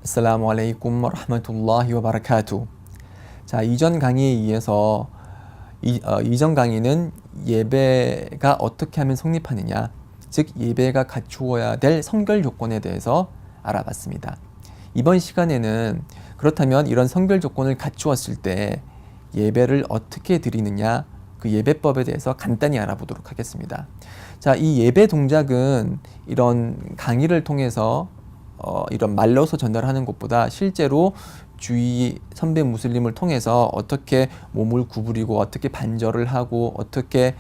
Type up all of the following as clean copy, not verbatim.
assalamu alaikum wa rahmatullahi wa barakatuh. 자, 이전 강의에 이어서 이전 강의는 예배가 어떻게 하면 성립하느냐, 즉 예배가 갖추어야 될 성결 조건에 대해서 알아봤습니다. 이번 시간에는 그렇다면 이런 성결 조건을 갖추었을 때 예배를 어떻게 드리느냐, 그 예배법에 대해서 간단히 알아보도록 하겠습니다. 자, 이 예배 동작은 이런 강의를 통해서 이런 말로서 전달하는 것보다 실제로 주위 선배 무슬림을 통해서 어떻게 몸을 구부리고 어떻게 반절을 하고 어떻게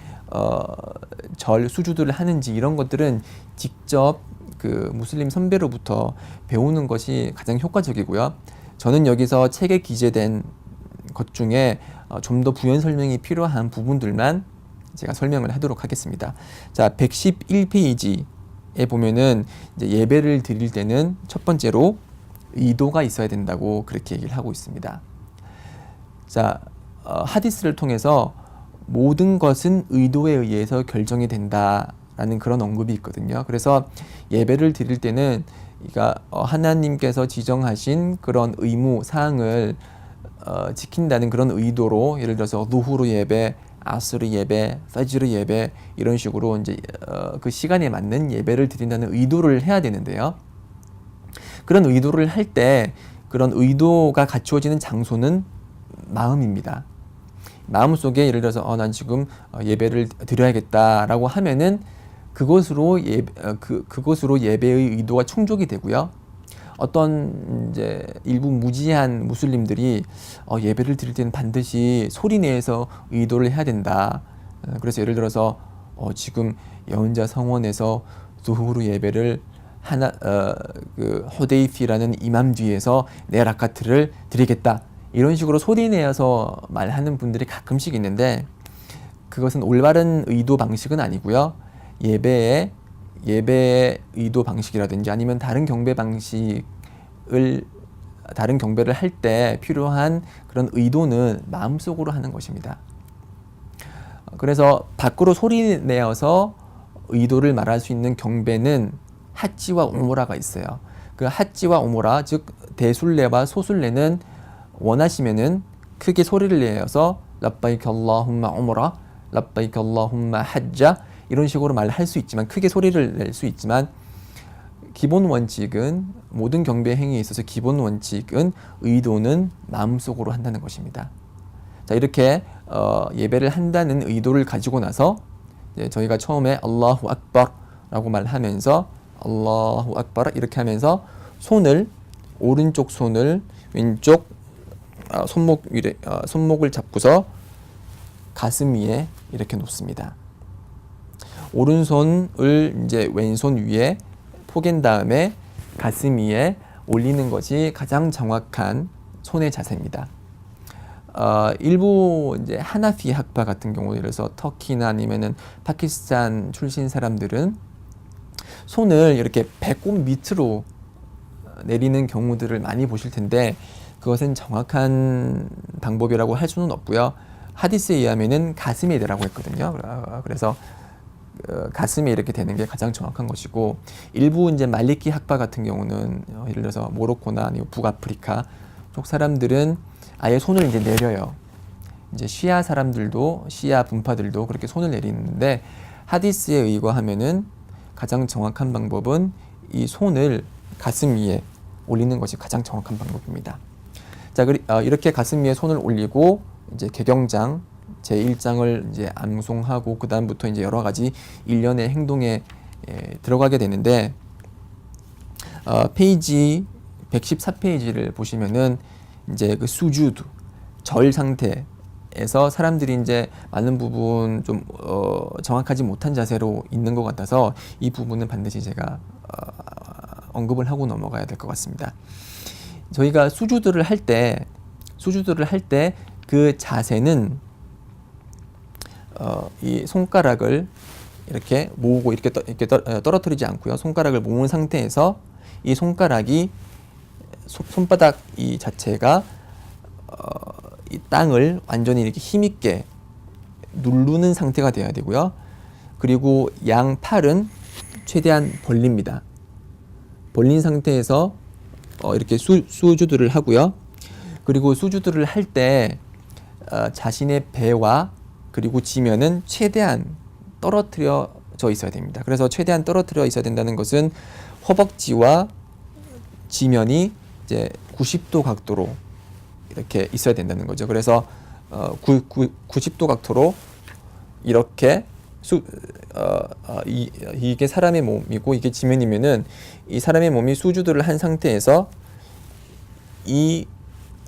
수주들을 하는지 이런 것들은 직접 그 무슬림 선배로부터 배우는 것이 가장 효과적이고요. 저는 여기서 책에 기재된 것 중에 좀 더 부연 설명이 필요한 부분들만 제가 설명을 하도록 하겠습니다. 자, 111페이지에 보면은 이제 예배를 드릴 때는 첫 번째로 의도가 있어야 된다고 그렇게 얘기를 하고 있습니다. 자, 하디스를 통해서 모든 것은 의도에 의해서 결정이 된다라는 그런 언급이 있거든요. 그래서 예배를 드릴 때는 하나님께서 지정하신 그런 의무 사항을 지킨다는 그런 의도로, 예를 들어서 루후르 예배, 아스르 예배, 파지르 예배 이런 식으로 이제 그 시간에 맞는 예배를 드린다는 의도를 해야 되는데요. 그런 의도를 할 때 그런 의도가 갖추어지는 장소는 마음입니다. 마음속에 예를 들어서 난 지금 예배를 드려야겠다라고 하면은 그것으로 예배의 의도가 충족이 되고요. 어떤 이제 일부 무지한 무슬림들이 예배를 드릴 때는 반드시 소리 내서 의도를 해야 된다. 그래서 예를 들어서 지금 여혼자 성원에서 두후르 예배를 호데이피라는 이맘 뒤에서 네 라카트를 드리겠다, 이런 식으로 소리 내어서 말하는 분들이 가끔씩 있는데, 그것은 올바른 의도 방식은 아니고요. 예배의 의도 방식이라든지 아니면 다른 경배를 할 때 필요한 그런 의도는 마음속으로 하는 것입니다. 그래서 밖으로 소리 내어서 의도를 말할 수 있는 경배는 하찌와 우무라가 있어요. 그 하찌와 우무라, 즉 대순례와 소순례는 원하시면은 크게 소리를 내어서 labbaik allahumma 우무라, labbaik allahumma hajja 이런 식으로 말할 수 있지만, 크게 소리를 낼 수 있지만, 기본 원칙은, 모든 경배 행위에 있어서 기본 원칙은 의도는 마음속으로 한다는 것입니다. 자, 이렇게 예배를 한다는 의도를 가지고 나서 저희가 처음에 알라후 악바라고 말하면서 알라후 악바라 이렇게 하면서 오른쪽 손을 왼쪽 손목을 잡고서 가슴 위에 이렇게 놓습니다. 오른손을 이제 왼손 위에 포갠 다음에 가슴 위에 올리는 것이 가장 정확한 손의 자세입니다. 일부 이제 하나피 학파 같은 경우, 예를 들어서 터키나 아니면은 파키스탄 출신 사람들은 손을 이렇게 배꼽 밑으로 내리는 경우들을 많이 보실 텐데, 그것은 정확한 방법이라고 할 수는 없고요. 하디스에 의하면은 가슴에 대라고 했거든요. 그래서 가슴에 이렇게 되는 게 가장 정확한 것이고, 일부 이제 말리키 학파 같은 경우는 예를 들어서 모로코나 아니면 북아프리카 쪽 사람들은 아예 손을 이제 내려요. 이제 시아 분파들도 그렇게 손을 내리는데, 하디스에 의거하면은 가장 정확한 방법은 이 손을 가슴 위에 올리는 것이 가장 정확한 방법입니다. 자, 이렇게 가슴 위에 손을 올리고 이제 개경장 제1장을 이제 암송하고 그 다음부터 이제 여러 가지 일련의 행동에 들어가게 되는데, 페이지 114페이지를 보시면은 이제 그 수주드, 절 상태에서 사람들이 이제 많은 부분 좀 정확하지 못한 자세로 있는 것 같아서 이 부분은 반드시 제가 언급을 하고 넘어가야 될 것 같습니다. 저희가 수주드를 할 때 그 자세는 이 손가락을 이렇게 모으고 이렇게 떨어뜨리지 않고요. 손가락을 모은 상태에서 이 손가락이 손바닥 이 자체가 이 땅을 완전히 이렇게 힘있게 누르는 상태가 되어야 되고요. 그리고 양 팔은 최대한 벌립니다. 벌린 상태에서 이렇게 수주들을 하고요. 그리고 수주들을 할 때 자신의 배와 그리고 지면은 최대한 떨어뜨려져 있어야 됩니다. 그래서 최대한 떨어뜨려 있어야 된다는 것은 허벅지와 지면이 이제 90도 각도로 이렇게 있어야 된다는 거죠. 그래서 90도 각도로 이렇게 이게 사람의 몸이고 이게 지면이면은 이 사람의 몸이 수주들을 한 상태에서 이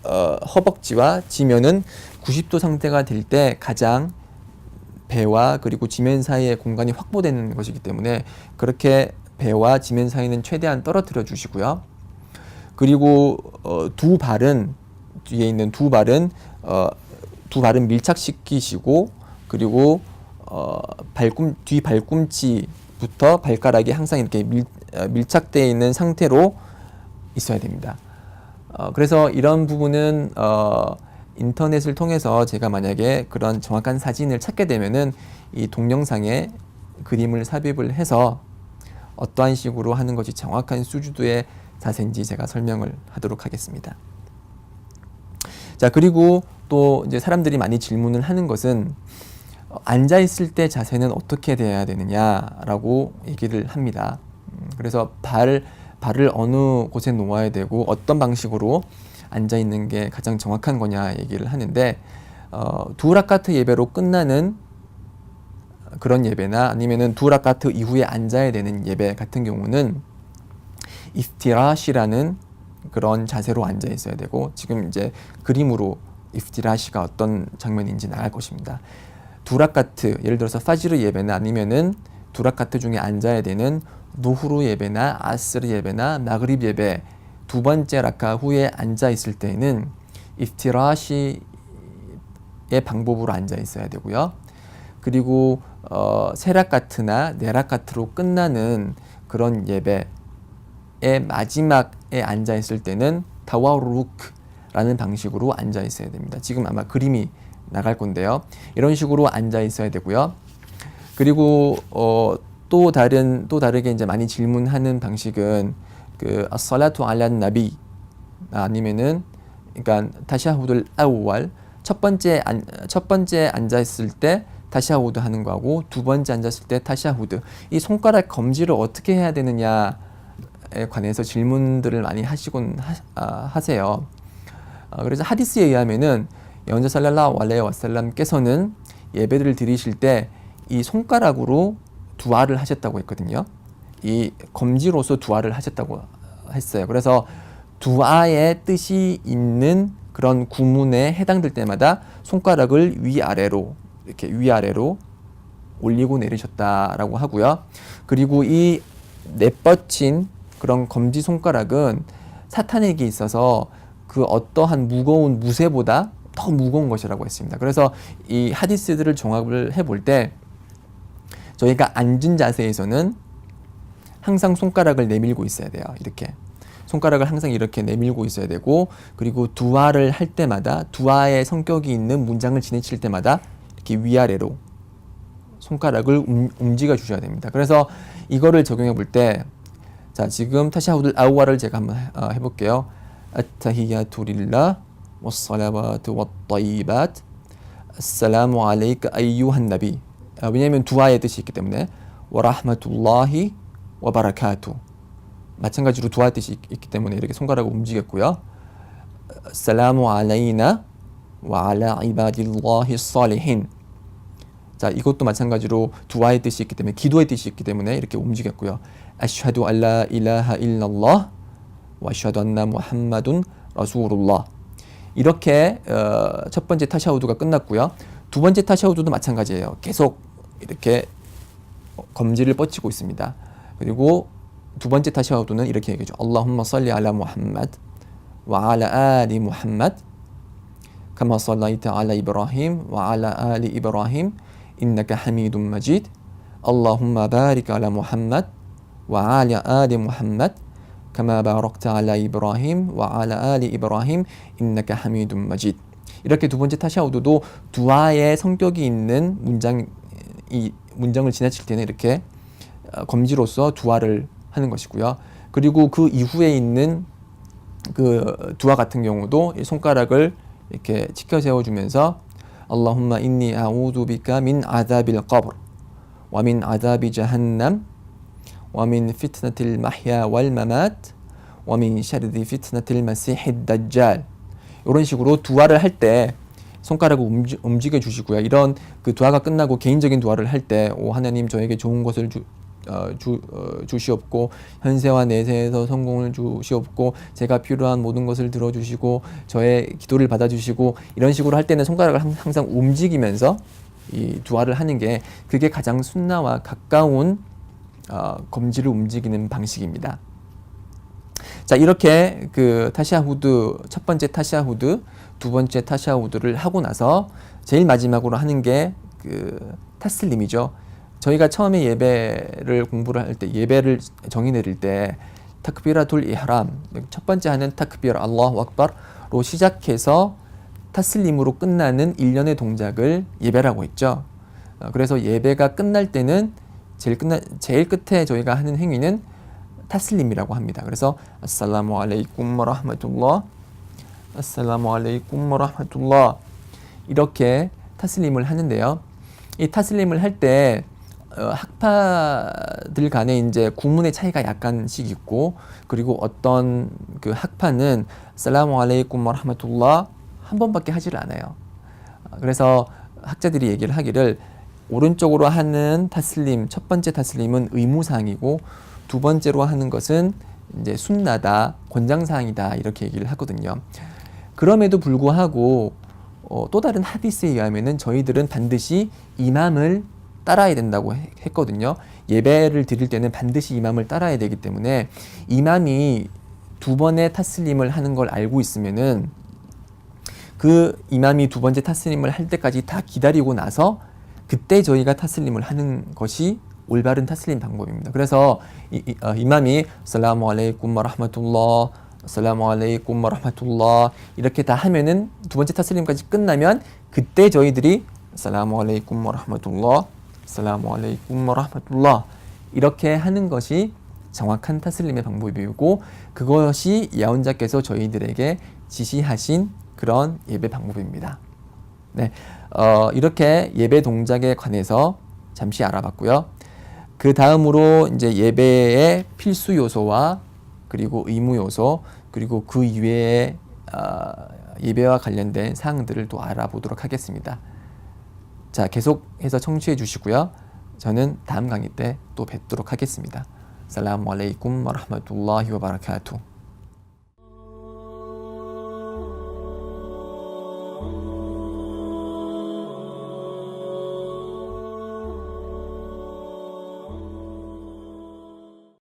허벅지와 지면은 90도 상태가 될 때 가장 배와 그리고 지면 사이의 공간이 확보되는 것이기 때문에 그렇게 배와 지면 사이는 최대한 떨어뜨려 주시고요. 그리고 두 발은 뒤에 있는 두 발은 밀착시키시고 그리고 뒤 발꿈치부터 발가락이 항상 이렇게 밀착되어 있는 상태로 있어야 됩니다. 그래서 이런 부분은 인터넷을 통해서 제가 만약에 그런 정확한 사진을 찾게 되면은 이 동영상에 그림을 삽입을 해서 어떠한 식으로 하는 것이 정확한 수주도의 자세인지 제가 설명을 하도록 하겠습니다. 자, 그리고 또 이제 사람들이 많이 질문을 하는 것은 앉아 있을 때 자세는 어떻게 돼야 되느냐라고 얘기를 합니다. 그래서 발을 어느 곳에 놓아야 되고 어떤 방식으로 앉아 있는 게 가장 정확한 거냐 얘기를 하는데 두 라카트 예배로 끝나는 그런 예배나 아니면은 두 라카트 이후에 앉아야 되는 예배 같은 경우는 이프티라시라는 그런 자세로 앉아 있어야 되고 지금 이제 그림으로 이프티라시가 어떤 장면인지 나갈 것입니다. 두 라카트 예를 들어서 파지르 예배나 아니면은 두 라카트 중에 앉아야 되는 노후르 예배나 아스르 예배나 마그립 예배 두 번째 라카 후에 앉아 있을 때에는 이프티라시의 방법으로 앉아 있어야 되고요. 그리고 세 라카트나 네 라카트로 끝나는 그런 예배의 마지막에 앉아 있을 때는 타와루크라는 방식으로 앉아 있어야 됩니다. 지금 아마 그림이 나갈 건데요. 이런 식으로 앉아 있어야 되고요. 그리고 또 다르게 이제 많이 질문하는 방식은 그 as-salatu ala nabi 아니면은 그러니까 타샤후드를 아우왈 첫 번째 앉아 있을 때 타샤후드 하는 거하고 두 번째 앉았을 때 타샤후드 이 손가락 검지를 어떻게 해야 되느냐에 관해서 질문들을 많이 하세요. 그래서 하디스에 의하면은 연자 살랄라hu 알레이 와살람께서는 예배를 드리실 때 이 손가락으로 두아를 하셨다고 했거든요. 이 검지로서 두아를 하셨다고 했어요. 그래서 두아의 뜻이 있는 그런 구문에 해당될 때마다 손가락을 위아래로 올리고 내리셨다라고 하고요. 그리고 이 내뻗친 그런 검지 손가락은 사탄에게 있어서 그 어떠한 무거운 무쇠보다 더 무거운 것이라고 했습니다. 그래서 이 하디스들을 종합을 해볼 때 저희가 앉은 자세에서는 항상 손가락을 내밀고 있어야 돼요. 이렇게 손가락을 항상 이렇게 내밀고 있어야 되고 그리고 두아를 할 때마다 두아의 성격이 있는 문장을 지내칠 때마다 이렇게 위아래로 손가락을 움직여 주셔야 됩니다. 그래서 이거를 적용해 볼 때 자, 지금 타샤후드 아우아를 제가 한번 해볼게요. 아타히야투 릴라 wassalawatu wattayyibat assalamu alayka ayyuhan nabi 왜냐하면 두아의 뜻이 있기 때문에 와라흐마툴라히 와바라카투 마찬가지로 두아 뜻이 있기 때문에 이렇게 손가락을 움직였고요. 살라무 알라이나 와 알라 이바딜라히 살리힌 자 이것도 마찬가지로 두아의 뜻이 있기 때문에 기도의 뜻이 있기 때문에 이렇게 움직였고요. 아슈하두 알라 일라하 일랄lah 와 아슈하두 안나 무함마둔 라술ullah 이렇게 첫 번째 타샤우드가 끝났고요. 두 번째 타샤우드도 마찬가지예요. 계속 이렇게 검지를 뻗치고 있습니다. 그리고 두 번째 타샤우드는 이렇게 얘기하죠. Allahumma salli ala Muhammad wa ala ali Muhammad kama sallaita ala Ibrahim wa ala ali Ibrahim innaka hamidun majid Allahumma barik ala Muhammad wa ala ali Muhammad kama barakta ala Ibrahim wa ala ali Ibrahim innaka hamidun majid 이렇게 두 번째 타샤우드도 두아의 성격이 있는 문장을 지나칠 때는 이렇게 검지로서 두아를 하는 것이고요. 그리고 그 이후에 있는 그 두아 같은 경우도 이 손가락을 이렇게 치켜 세워주면서 Allahumma inni a'udhu bika min azabil qabr wa min azabi jahannam wa min fitnatil mahya wal mamat wa min sharri fitnatil masihid dajjal. 이런 식으로 두아를 할 때 손가락을 움직여 주시고요. 이런 그 두아가 끝나고 개인적인 두아를 할 때 오 하나님 저에게 좋은 것을 주시옵고 현세와 내세에서 성공을 주시옵고 제가 필요한 모든 것을 들어주시고 저의 기도를 받아주시고 이런 식으로 할 때는 손가락을 항상 움직이면서 이 두아를 하는 게 그게 가장 순나와 가까운 검지를 움직이는 방식입니다. 자, 이렇게 그 타샤후드 첫 번째 타샤후드, 두 번째 타샤후드를 하고 나서 제일 마지막으로 하는 게 그 타슬림이죠. 저희가 처음에 예배를 공부를 할 때 예배를 정의 내릴 때 타크비라툴 이흐람 첫 번째 하는 타크비라 알라후 악바르로 시작해서 타슬림으로 끝나는 일련의 동작을 예배라고 했죠. 그래서 예배가 끝날 때는 제일 끝에 저희가 하는 행위는 타슬림이라고 합니다. 그래서 아살라무 알레이쿰 와라흐마툴라ህ 아살라무 알레이쿰 와라흐마툴라ህ 이렇게 타슬림을 하는데요. 이 타슬림을 할 때 학파들 간에 이제 구문의 차이가 약간씩 있고 그리고 어떤 그 학파는 살라무 알레이쿰 와라흐마툴라ህ 한 번밖에 하지를 않아요. 그래서 학자들이 얘기를 하기를 오른쪽으로 하는 타슬림 첫 번째 타슬림은 의무사항이고 두 번째로 하는 것은 이제 순나다, 권장사항이다 이렇게 얘기를 하거든요. 그럼에도 불구하고 또 다른 하디스에 의하면은 저희들은 반드시 이맘을 따라야 된다고 했거든요. 예배를 드릴 때는 반드시 이맘을 따라야 되기 때문에 이맘이 두 번의 타슬림을 하는 걸 알고 있으면은 그 이맘이 두 번째 타슬림을 할 때까지 다 기다리고 나서 그때 저희가 타슬림을 하는 것이 올바른 타슬림 방법입니다. 그래서 이맘이 살라무 알레이쿰 와라흐마툴라ህ 살라무 알레이쿰 와라흐마툴라ህ 이렇게 다 하면은 두 번째 타슬림까지 끝나면 그때 저희들이 살라무 알레이쿰 와라흐마툴라ህ 살라무 알레이쿰 와라흐마툴라ህ 이렇게 하는 것이 정확한 타슬림의 방법이고 그것이 야혼자께서 저희들에게 지시하신 그런 예배 방법입니다. 네, 이렇게 예배 동작에 관해서 잠시 알아봤고요. 그 다음으로 이제 예배의 필수 요소와 그리고 의무 요소 그리고 그 이외의 예배와 관련된 사항들을 또 알아보도록 하겠습니다. 자, 계속해서 청취해 주시고요. 저는 다음 강의 때 또 뵙도록 하겠습니다. 살라무 알레이쿰 와라흐마툴라히 와바라카투.